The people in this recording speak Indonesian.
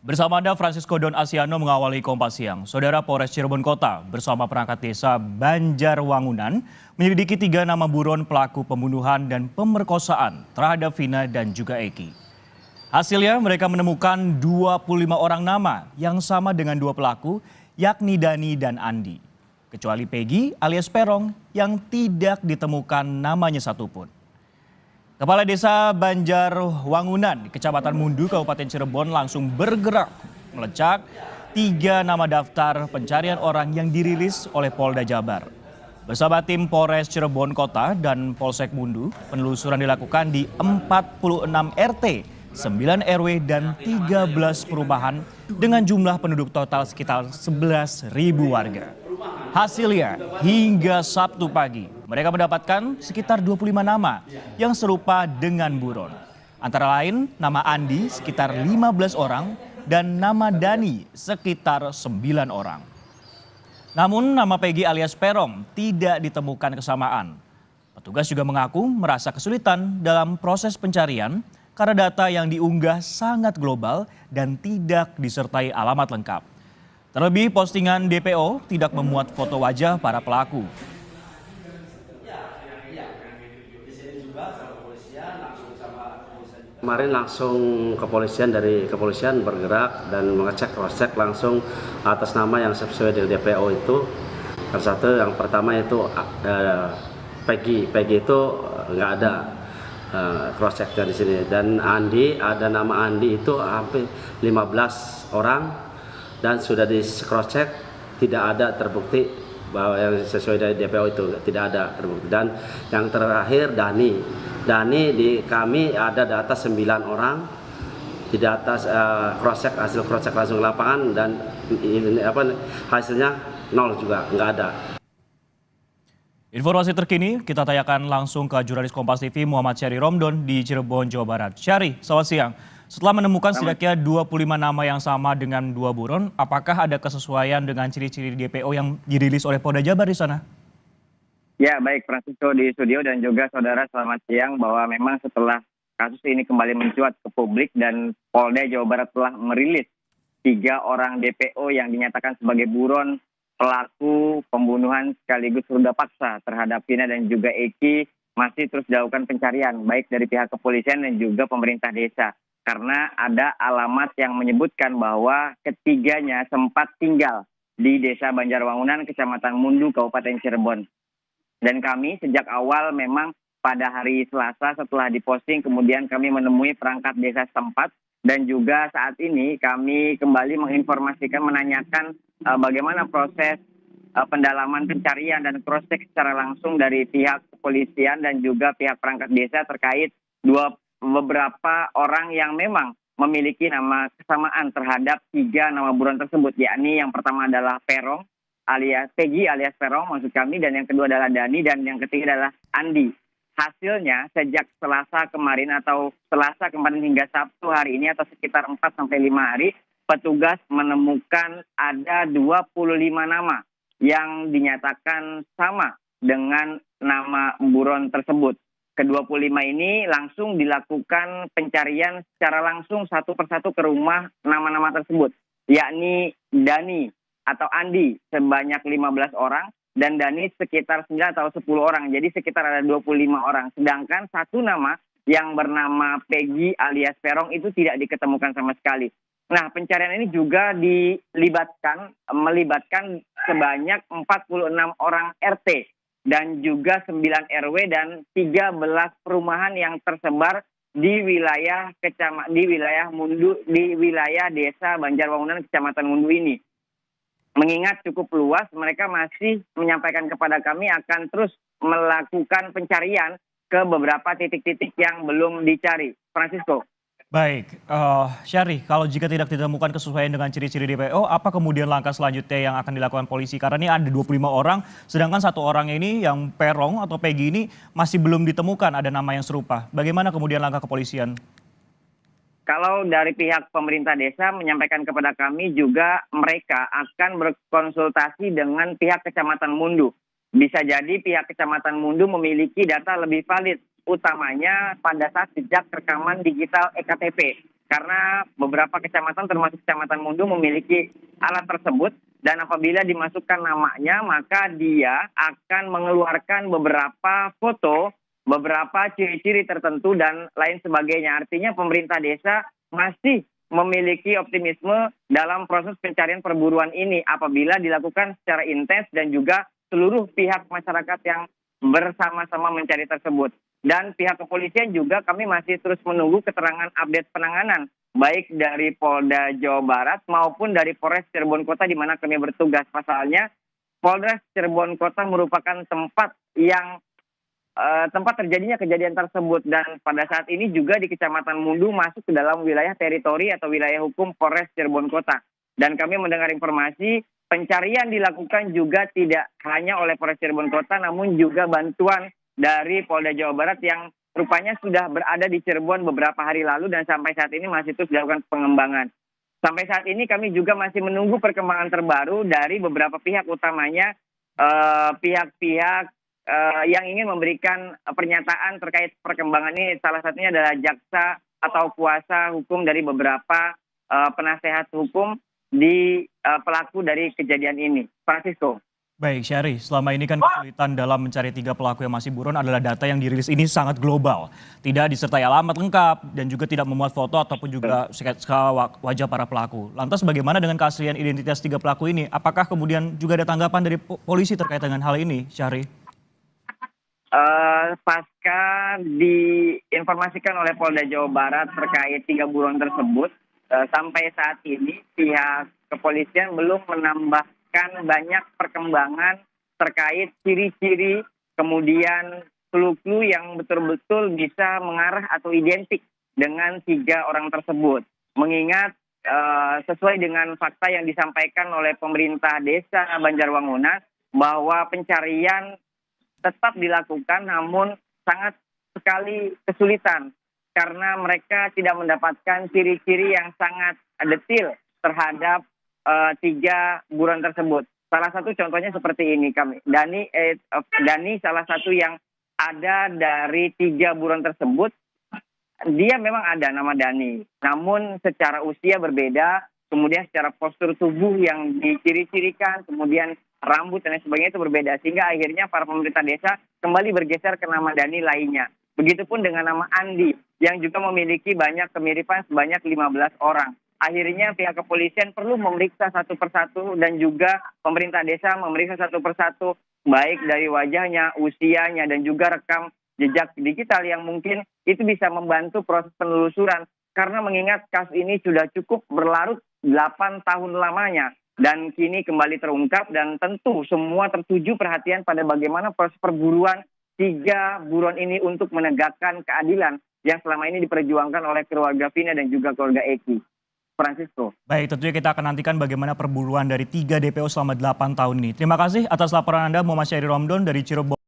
Bersama Anda, Francisco Don Asiano mengawali Kompas Siang. Saudara Polres Cirebon Kota bersama perangkat desa Banjarwangunan menyelidiki 3 nama buron pelaku pembunuhan dan pemerkosaan terhadap Vina dan juga Eki. Hasilnya mereka menemukan 25 orang nama yang sama dengan 2 pelaku, yakni Dani dan Andi. Kecuali Peggy alias Perong yang tidak ditemukan namanya satupun. Kepala Desa Banjarwangunan di Kecamatan Mundu, Kabupaten Cirebon langsung bergerak melacak 3 nama daftar pencarian orang yang dirilis oleh Polda Jabar. Bersama tim Polres Cirebon Kota dan Polsek Mundu, penelusuran dilakukan di 46 RT, 9 RW dan 13 perumahan dengan jumlah penduduk total sekitar 11.000 warga. Hasilnya hingga Sabtu pagi mereka mendapatkan sekitar 25 nama yang serupa dengan buron. Antara lain nama Andi sekitar 15 orang dan nama Dani sekitar 9 orang. Namun nama Peggy alias Perong tidak ditemukan kesamaan. Petugas juga mengaku merasa kesulitan dalam proses pencarian karena data yang diunggah sangat global dan tidak disertai alamat lengkap. Terlebih postingan DPO tidak memuat foto wajah para pelaku. Kemarin langsung dari kepolisian bergerak dan mengecek cross-check langsung atas nama yang sesuai dengan DPO itu. Yang pertama itu Peggy itu nggak ada cross-checknya di sini, dan Andi, ada nama Andi itu hampir 15 orang dan sudah di cross-check tidak ada terbukti bahwa yang sesuai dari DPO itu tidak ada terbukti. Dan yang terakhir Dani di kami ada data 9 orang, di data hasil cross-check langsung lapangan dan hasilnya 0 juga, nggak ada. Informasi terkini kita tanyakan langsung ke jurnalis Kompas TV Muhammad Syahri Romdon di Cirebon, Jawa Barat. Syahri, selamat siang. Setelah menemukan setidaknya 25 nama yang sama dengan 2 buron, apakah ada kesesuaian dengan ciri-ciri DPO yang dirilis oleh Polda Jabar di sana? Ya, baik Francisco di studio dan juga saudara, selamat siang, bahwa memang setelah kasus ini kembali mencuat ke publik dan Polda Jawa Barat telah merilis 3 orang DPO yang dinyatakan sebagai buron pelaku pembunuhan sekaligus ruda paksa terhadap Vina dan juga Eki, masih terus dilakukan pencarian baik dari pihak kepolisian dan juga pemerintah desa. Karena ada alamat yang menyebutkan bahwa ketiganya sempat tinggal di Desa Banjarwangunan, Kecamatan Mundu, Kabupaten Cirebon. Dan kami sejak awal memang pada hari Selasa setelah diposting, kemudian kami menemui perangkat desa setempat. Dan juga saat ini kami kembali menginformasikan, menanyakan bagaimana proses pendalaman pencarian dan cross-check secara langsung dari pihak kepolisian dan juga pihak perangkat desa terkait beberapa orang yang memang memiliki nama kesamaan terhadap 3 nama buron tersebut, yakni yang pertama adalah Perong alias Peggy alias Perong maksud kami, dan yang kedua adalah Dani, dan yang ketiga adalah Andi. Hasilnya sejak Selasa kemarin hingga Sabtu hari ini atau sekitar 4-5 hari, petugas menemukan ada 25 nama yang dinyatakan sama dengan nama buron tersebut. Ke-25 ini langsung dilakukan pencarian secara langsung satu persatu ke rumah nama-nama tersebut, yakni Dani atau Andi sebanyak 15 orang dan Dani sekitar 9 atau 10 orang, jadi sekitar ada 25 orang. Sedangkan satu nama yang bernama Peggy alias Perong itu tidak diketemukan sama sekali. Nah, pencarian ini juga melibatkan sebanyak 46 orang RT dan juga 9 RW dan 13 perumahan yang tersebar di wilayah Desa Banjarwangunan, Kecamatan Mundu ini. Mengingat cukup luas, mereka masih menyampaikan kepada kami akan terus melakukan pencarian ke beberapa titik-titik yang belum dicari. Francisco. Baik, Syahri, kalau jika tidak ditemukan kesesuaian dengan ciri-ciri DPO, apa kemudian langkah selanjutnya yang akan dilakukan polisi? Karena ini ada 25 orang, sedangkan satu orang ini yang Perong atau Peggy ini masih belum ditemukan ada nama yang serupa. Bagaimana kemudian langkah kepolisian? Kalau dari pihak pemerintah desa menyampaikan kepada kami juga mereka akan berkonsultasi dengan pihak Kecamatan Mundu. Bisa jadi pihak Kecamatan Mundu memiliki data lebih valid, utamanya pada saat jejak rekaman digital EKTP. karena beberapa kecamatan termasuk Kecamatan Mundu memiliki alat tersebut dan apabila dimasukkan namanya maka dia akan mengeluarkan beberapa foto, beberapa ciri-ciri tertentu dan lain sebagainya. Artinya pemerintah desa masih memiliki optimisme dalam proses pencarian perburuan ini apabila dilakukan secara intens dan juga seluruh pihak masyarakat yang bersama-sama mencari tersebut. Dan pihak kepolisian juga kami masih terus menunggu keterangan update penanganan baik dari Polda Jawa Barat maupun dari Polres Cirebon Kota di mana kami bertugas. Pasalnya Polres Cirebon Kota merupakan tempat yang tempat terjadinya kejadian tersebut dan pada saat ini juga di Kecamatan Mundu masuk ke dalam wilayah teritori atau wilayah hukum Polres Cirebon Kota. Dan kami mendengar informasi pencarian dilakukan juga tidak hanya oleh Polres Cirebon Kota namun juga bantuan dari Polda Jawa Barat yang rupanya sudah berada di Cirebon beberapa hari lalu dan sampai saat ini masih terus dilakukan pengembangan. Sampai saat ini kami juga masih menunggu perkembangan terbaru dari beberapa pihak utamanya pihak-pihak yang ingin memberikan pernyataan terkait perkembangan ini. Salah satunya adalah jaksa atau kuasa hukum dari beberapa penasehat hukum di pelaku dari kejadian ini. Francisco. Baik, Syahri, selama ini kan kesulitan dalam mencari 3 pelaku yang masih buron adalah data yang dirilis ini sangat global. Tidak disertai alamat lengkap dan juga tidak memuat foto ataupun juga sketsa wajah para pelaku. Lantas bagaimana dengan keaslian identitas 3 pelaku ini? Apakah kemudian juga ada tanggapan dari polisi terkait dengan hal ini, Syahri? Pasca diinformasikan oleh Polda Jawa Barat terkait 3 buron tersebut, sampai saat ini pihak kepolisian belum menambahkan banyak perkembangan terkait ciri-ciri kemudian clue-clue yang betul-betul bisa mengarah atau identik dengan 3 orang tersebut. Mengingat sesuai dengan fakta yang disampaikan oleh pemerintah desa Banjarwangunan bahwa pencarian tetap dilakukan namun sangat sekali kesulitan karena mereka tidak mendapatkan ciri-ciri yang sangat detil terhadap 3 buron tersebut. Salah satu contohnya seperti ini Dani salah satu yang ada dari 3 buron tersebut, dia memang ada nama Dani, namun secara usia berbeda, kemudian secara postur tubuh yang diciri-cirikan, kemudian rambut dan lain sebagainya itu berbeda. Sehingga akhirnya para pemerintah desa kembali bergeser ke nama Dani lainnya. Begitupun dengan nama Andi yang juga memiliki banyak kemiripan sebanyak 15 orang. Akhirnya pihak kepolisian perlu memeriksa satu persatu dan juga pemerintah desa memeriksa satu persatu baik dari wajahnya, usianya dan juga rekam jejak digital yang mungkin itu bisa membantu proses penelusuran. Karena mengingat kasus ini sudah cukup berlarut 8 tahun lamanya dan kini kembali terungkap dan tentu semua tertuju perhatian pada bagaimana proses perburuan 3 buron ini untuk menegakkan keadilan yang selama ini diperjuangkan oleh keluarga Vina dan juga keluarga Eki. Francisco. Baik, tentunya kita akan nantikan bagaimana perburuan dari 3 DPO selama 8 tahun ini. Terima kasih atas laporan Anda, Muhammad Syahri Romdon dari Cirebon.